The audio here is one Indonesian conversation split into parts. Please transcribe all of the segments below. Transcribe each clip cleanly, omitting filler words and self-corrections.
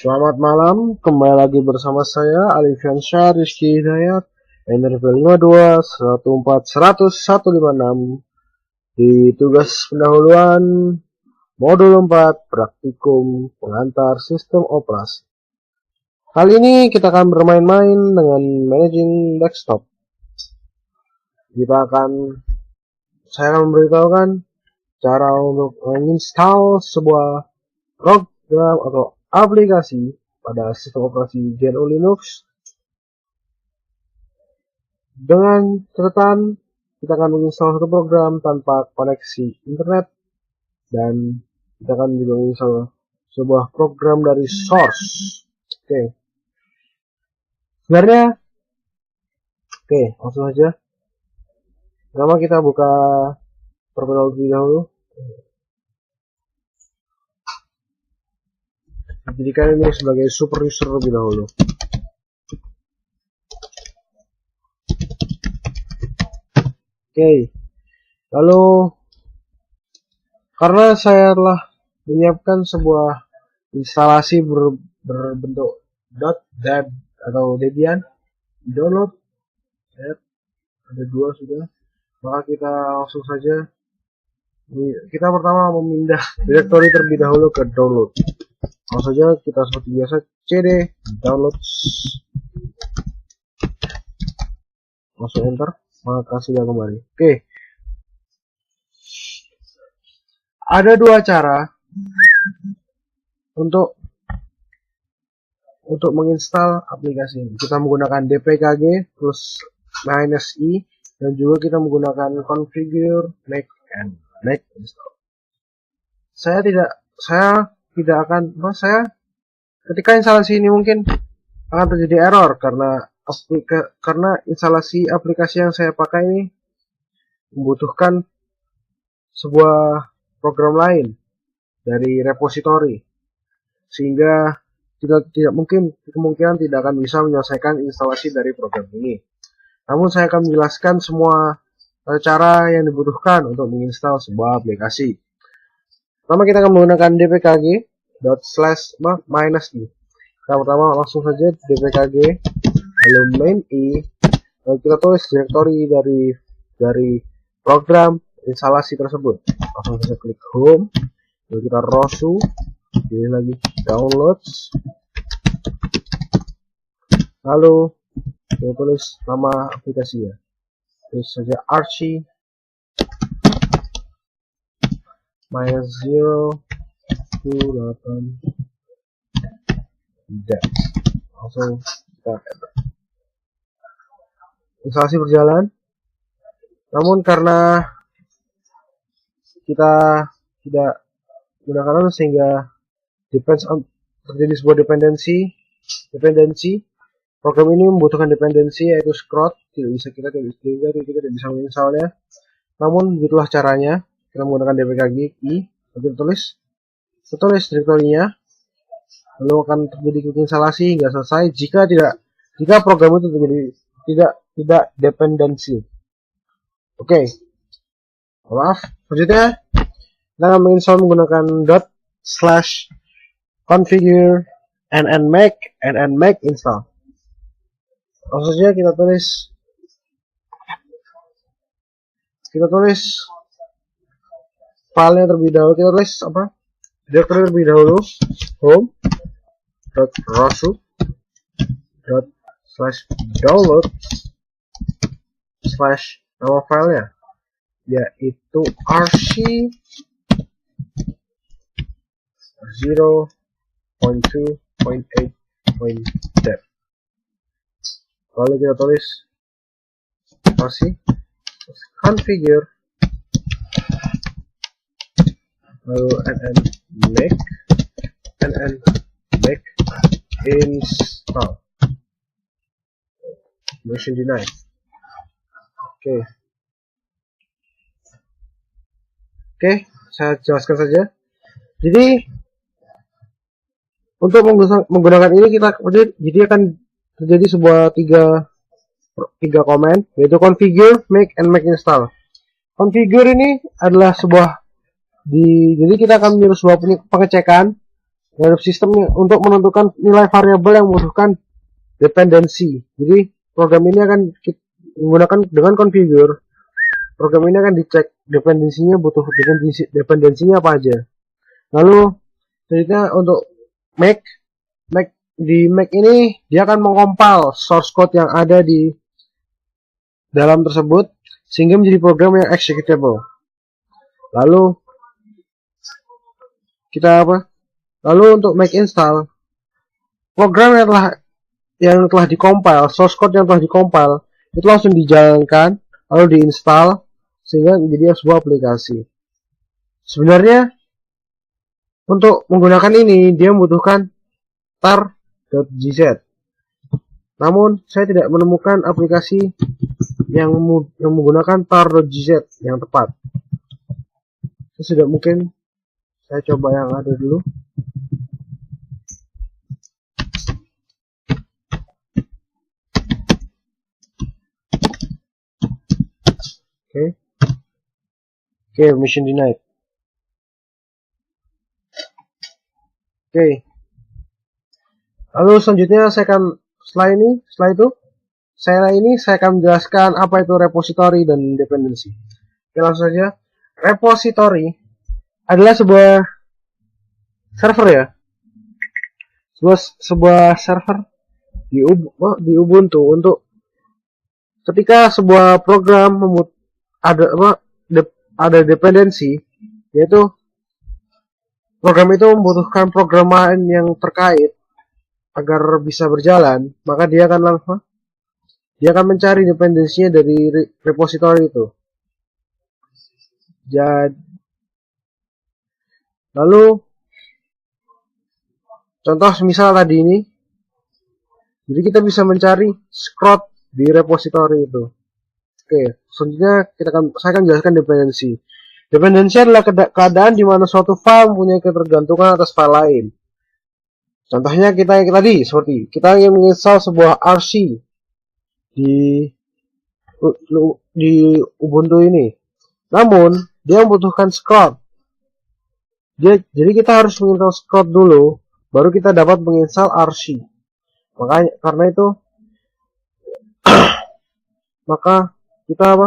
Selamat malam, kembali lagi bersama saya Alifian Syah Rizky Hidayat, NRP 52 104 100 156 di tugas pendahuluan modul 4 praktikum pengantar sistem operasi. Kali ini kita akan bermain-main dengan managing desktop. Saya akan memberitahukan cara untuk menginstal sebuah program atau aplikasi pada sistem operasi GNU Linux. Dengan catatan, kita akan menginstal satu program tanpa koneksi internet, dan kita akan juga menginstal sebuah program dari source. Langsung saja. Pertama kita buka terminal terlebih dahulu. Jadikan ini sebagai super user terlebih dahulu. Lalu karena saya telah menyiapkan sebuah instalasi berbentuk .deb atau Debian download, ada dua sudah, maka kita langsung saja. Kita pertama memindah direktori terlebih dahulu ke download. Langsung saja kita seperti biasa cd downloads, langsung enter, maka sudah kembali. Ada dua cara untuk menginstal aplikasi ini. Kita menggunakan dpkg plus -i, dan juga kita menggunakan configure make install. Ketika instalasi ini mungkin akan terjadi error karena instalasi aplikasi yang saya pakai ini membutuhkan sebuah program lain dari repositori, sehingga kemungkinan tidak akan bisa menyelesaikan instalasi dari program ini. Namun saya akan menjelaskan semua cara yang dibutuhkan untuk menginstal sebuah aplikasi. Pertama kita akan menggunakan dpkg /-i. Kita pertama langsung saja dpkg lalu main i, lalu kita tulis direktori dari program instalasi tersebut. Langsung saja klik home, lalu kita rosu, pilih lagi downloads, lalu kita tulis nama aplikasinya, tulis saja archie -028 deb. Langsung kita enter. Instalasi berjalan, namun karena kita tidak menggunakan sehingga terjadi sebuah dependensi. Program ini membutuhkan dependensi, yaitu scroll. Kita tidak bisa menginstalnya. Namun begitulah caranya. Kita menggunakan dpkg i, lalu tulis direktorinya, lalu akan terjadi klik instalasi hingga selesai. Jika program itu tidak dependensi. Selanjutnya kita akan menginstal menggunakan ./configure /make install. Langsung saja kita tulis filenya terlebih dahulu. Kita tulis direktori terlebih dahulu, home.rosu./download/ nama filenya yaitu archie 0.2.8.deb. Lalu kita tulis configure, lalu make install. Permission denied. Saya jelaskan saja. Jadi untuk menggunakan ini jadi akan terjadi sebuah tiga command, yaitu configure, make install. Configure ini adalah jadi kita akan menyuruh sebuah pengecekan Mengadopsi sistem untuk menentukan nilai variabel yang membutuhkan dependensi. Jadi program ini akan menggunakan dengan configure. Program ini akan dicek dependensinya, butuh dependensinya apa aja. Lalu selanjutnya untuk Mac di Mac ini dia akan mengkompil source code yang ada di dalam tersebut sehingga menjadi program yang executable. Lalu untuk Mac install program yang telah dikompil, source code yang telah dikompil itu langsung dijalankan lalu diinstal sehingga menjadi sebuah aplikasi. Sebenarnya untuk menggunakan ini dia membutuhkan tar.gz. Namun saya tidak menemukan aplikasi yang menggunakan tar.gz yang tepat. Sudah mungkin saya coba yang ada dulu. Oke, mission denied. Oke. Lalu selanjutnya setelah itu saya akan menjelaskan apa itu repository dan dependensi. Oke, langsung saja. Repository adalah sebuah server ya. Sebuah server di Ubuntu untuk ketika sebuah program ada dependensi, yaitu program itu membutuhkan programan yang terkait agar bisa berjalan, maka dia akan mencari dependensinya dari repository itu. Lalu contoh misal tadi ini, jadi kita bisa mencari scrot di repository itu. Oke, selanjutnya saya akan jelaskan dependensi. Dependensi adalah keadaan di mana suatu file mempunyai ketergantungan atas file lain. Contohnya kita ingin menginstal sebuah RC di Ubuntu ini. Namun dia membutuhkan scrot. Jadi kita harus menginstal scrot dulu, baru kita dapat menginstal RC. Karena itu maka kita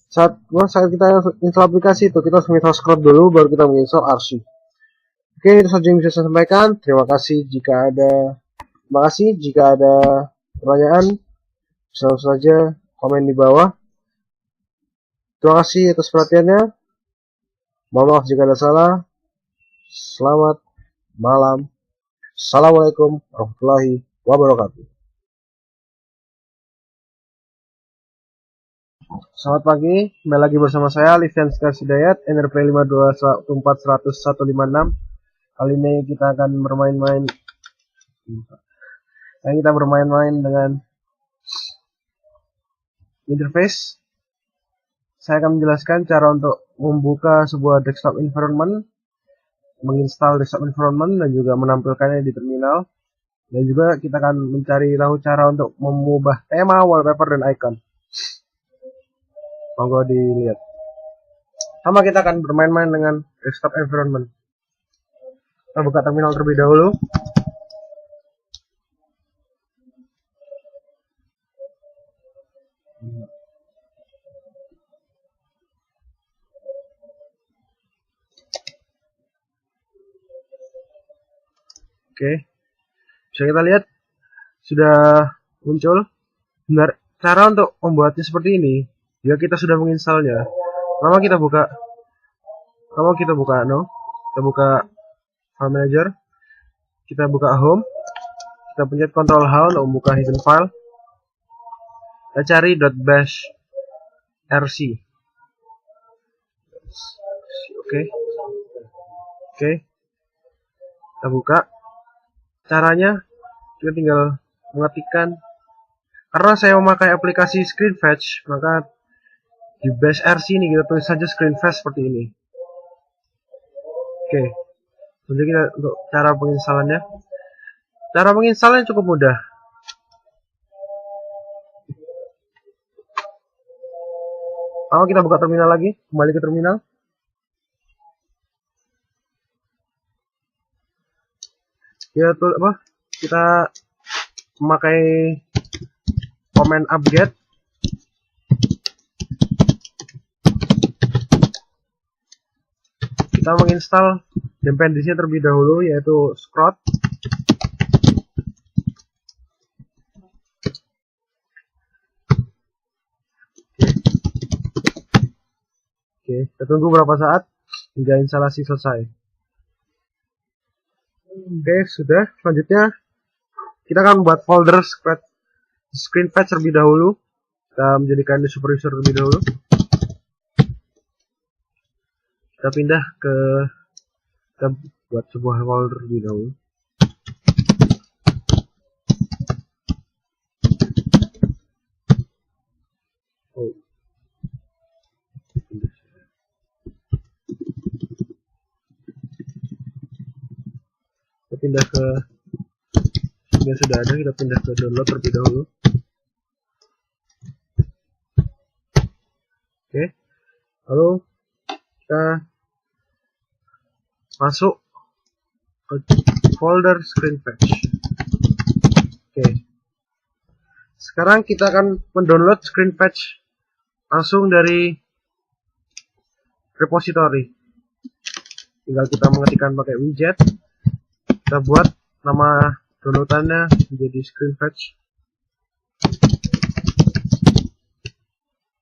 saat kita install aplikasi itu kita harus menginstal scrot dulu baru kita menginstal RC. Oke, itu saja yang bisa saya sampaikan. Terima kasih jika ada pertanyaan, langsung saja komen di bawah. Terima kasih atas perhatiannya. Mohon maaf jika ada salah. Selamat malam. Assalamualaikum warahmatullahi wabarakatuh. Selamat pagi, kembali lagi bersama saya Livian Sekar Hidayat, NRP 5214156. Kali ini kita akan bermain-main dengan interface. Saya akan menjelaskan cara untuk membuka sebuah desktop environment, menginstal desktop environment, dan juga menampilkannya di terminal. Dan juga kita akan mencari tahu cara untuk mengubah tema, wallpaper, dan icon. Monggo dilihat. Sama kita akan bermain-main dengan desktop environment. Kita buka terminal terlebih dahulu. Oke, bisa kita lihat sudah muncul. Benar, cara untuk membuatnya seperti ini. Jika kita sudah menginstalnya, kita buka file manager, kita buka home, kita pencet Ctrl H untuk membuka hidden file. Kita cari .bash rc. Oke. Kita buka. Caranya kita tinggal mengetikkan, karena saya memakai aplikasi ScreenFetch, maka di bash rc ini kita tulis saja ScreenFetch seperti ini. Oke. Jadi kita untuk cara penginstalannya cukup mudah. Kita buka terminal lagi, kembali ke terminal. kita memakai command upget. Kita menginstal dependency terlebih dahulu, yaitu scrot. Oke, kita tunggu berapa saat hingga instalasi selesai. Oke, sudah. Selanjutnya kita akan membuat folder screen patch terlebih dahulu. Kita menjadikan di super user terlebih dahulu. Kita pindah ke, kita buat sebuah folder terlebih dahulu. Kita pindah ke yang sudah ada, kita pindah ke download terlebih dahulu. Oke, lalu kita masuk ke folder screen patch. Oke, sekarang kita akan mendownload screen patch langsung dari repository. Tinggal kita mengetikkan pakai widget, kita buat nama downloadannya menjadi screen patch.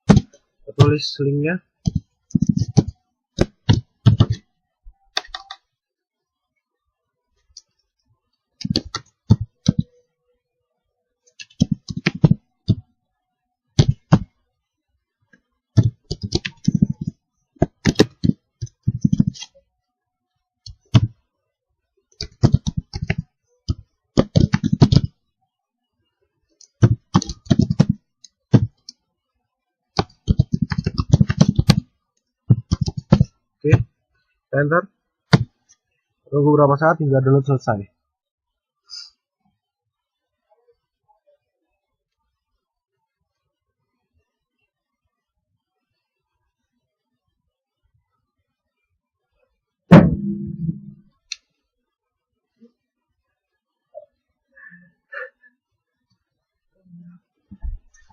Kita tulis linknya. Oke, enter. Tunggu beberapa saat hingga download selesai.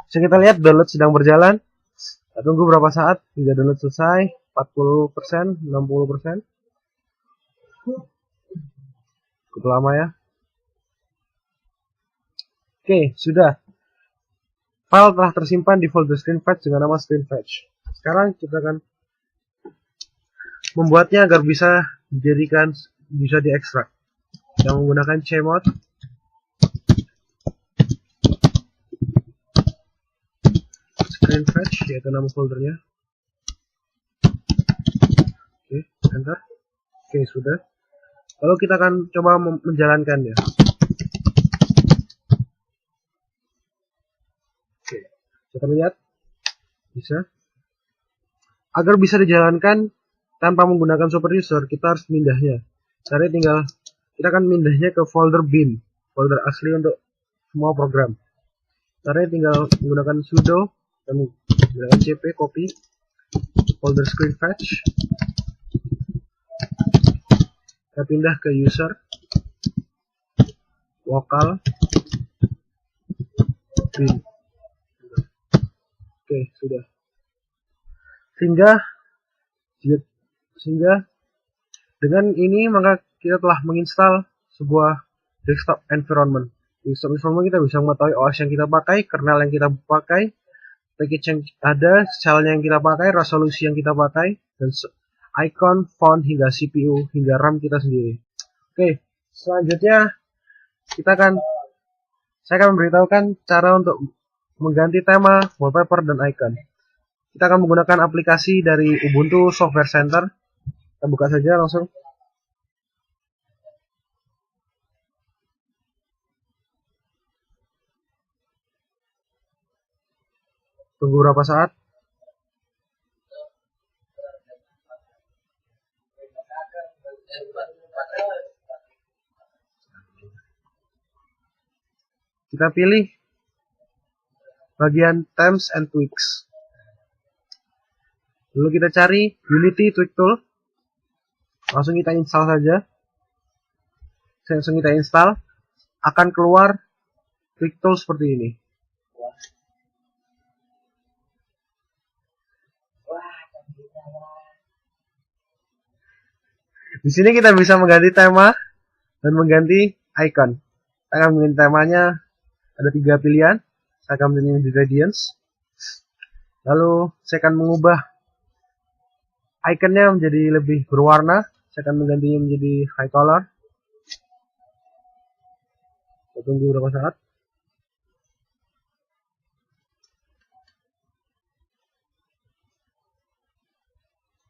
Bisa kita lihat download sedang berjalan. Kita tunggu berapa saat hingga download selesai. 40%, 60%. Cukup lama ya. Oke, sudah. File telah tersimpan di folder screen patch dengan nama screen patch. Sekarang kita akan membuatnya agar bisa diekstrak. Kita menggunakan cmod. Screen patch, yaitu nama foldernya. Oke, enter. Oke, sudah. Lalu kita akan coba menjalankannya. Oke, kita lihat. Bisa. Agar bisa dijalankan tanpa menggunakan super user, kita harus mindahnya. Caranya kita akan mindahnya ke folder bin, folder asli untuk semua program. Caranya tinggal menggunakan sudo dan menggunakan cp copy folder screen patch. Kita pindah ke user, lokal, bin. Oke, sudah. Sehingga dengan ini maka kita telah menginstal sebuah desktop environment. Desktop environment kita bisa mengetahui OS yang kita pakai, kernel yang kita pakai, package yang ada, shell yang kita pakai, resolusi yang kita pakai, dan icon, font, hingga CPU, hingga RAM kita sendiri. Oke, selanjutnya saya akan memberitahukan cara untuk mengganti tema, wallpaper, dan icon. Kita akan menggunakan aplikasi dari Ubuntu Software Center. Kita buka saja langsung. Tunggu beberapa saat. Kita pilih bagian Themes and Tweaks. Lalu kita cari Unity Tweak Tool. Langsung kita install saja. langsung kita install, akan keluar quick tool seperti ini. Di sini kita bisa mengganti tema dan mengganti icon. Saya akan mengganti temanya, ada 3 pilihan. Saya akan memilih di Radiance. Lalu saya akan mengubah ikonnya menjadi lebih berwarna. Saya akan menggantinya menjadi high color. Kita tunggu beberapa saat.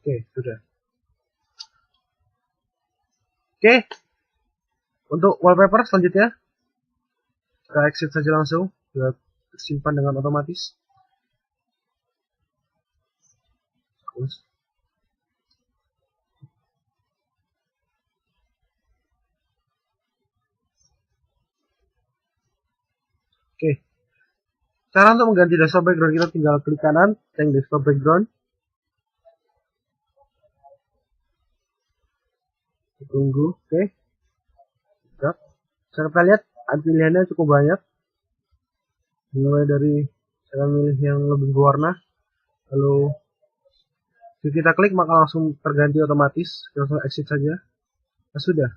Oke, sudah. Oke, untuk wallpaper selanjutnya kita exit saja langsung, sudah tersimpan dengan otomatis. Oke, cara untuk mengganti desktop background kita tinggal klik kanan, change desktop background. Tunggu, oke. Kita lihat pilihannya cukup banyak. Mulai dari saya milih yang lebih berwarna, lalu kita klik maka langsung terganti otomatis. Kita langsung exit saja. Nah, sudah.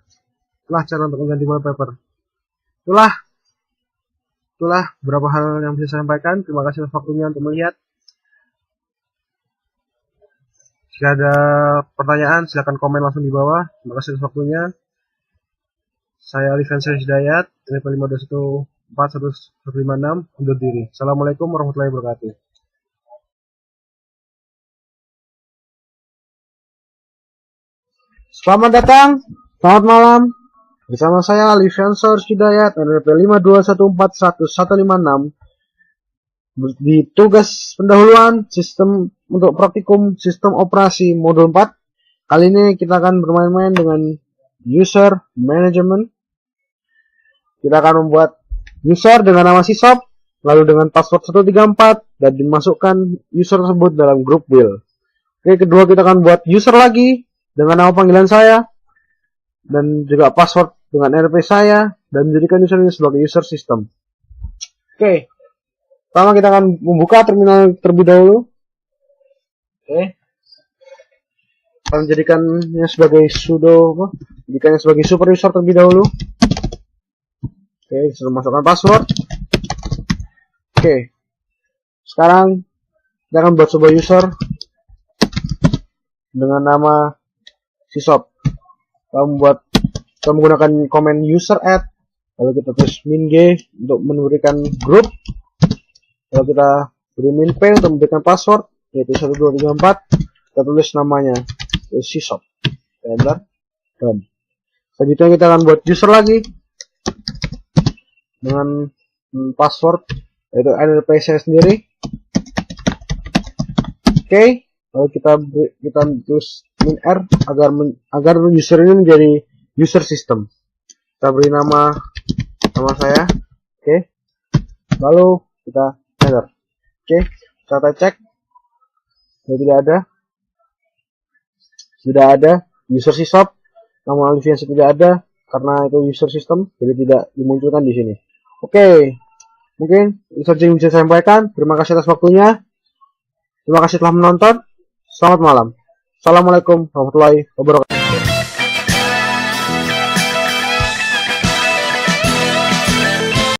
Itulah cara untuk mengganti wallpaper. Itulah beberapa hal yang bisa saya sampaikan. Terima kasih atas waktunya untuk melihat. Jika ada pertanyaan, silakan komen langsung di bawah. Terima kasih atas waktunya. Saya Alifansyah Hidayat, NPM 5214156, undur diri. Assalamualaikum warahmatullahi wabarakatuh. Selamat datang, selamat malam. Bersama saya Alifansyah Hidayat, NPM 5214156. Di tugas pendahuluan sistem untuk praktikum sistem operasi modul 4. Kali ini kita akan bermain-main dengan user management. Kita akan membuat user dengan nama sysop, lalu dengan password 134 dan dimasukkan user tersebut dalam grup wheel. Oke, kedua kita akan buat user lagi dengan nama panggilan saya dan juga password dengan RP saya dan menjadikan user ini sebagai user system. Oke. Pertama kita akan membuka terminal terlebih dahulu. Oke. Kita menjadikannya sebagai sudo, jadikannya sebagai super user terlebih dahulu. Oke, sudah masukkan password. Oke. Sekarang kita akan buat sebuah user dengan nama sysop. Kita menggunakan komen user add, lalu kita tulis min g untuk memberikan grup. Kalau kita beri min p untuk memberikan password, yaitu 1234, kita tulis namanya sysop. Enter, done. Selanjutnya kita akan buat user lagi dengan password, yaitu NRP saya sendiri. Oke, lalu kita tulis min r agar user ini menjadi user system. Kita beri nama saya. Oke, lalu kita enter. Oke, kita cek. Tidak ada user sysop, nama Alifansyah tidak ada karena itu user system, jadi tidak dimunculkan di sini. Oke, mungkin itu saja yang bisa saya sampaikan. Terima kasih atas waktunya. Terima kasih telah menonton. Selamat malam. Assalamualaikum warahmatullahi wabarakatuh.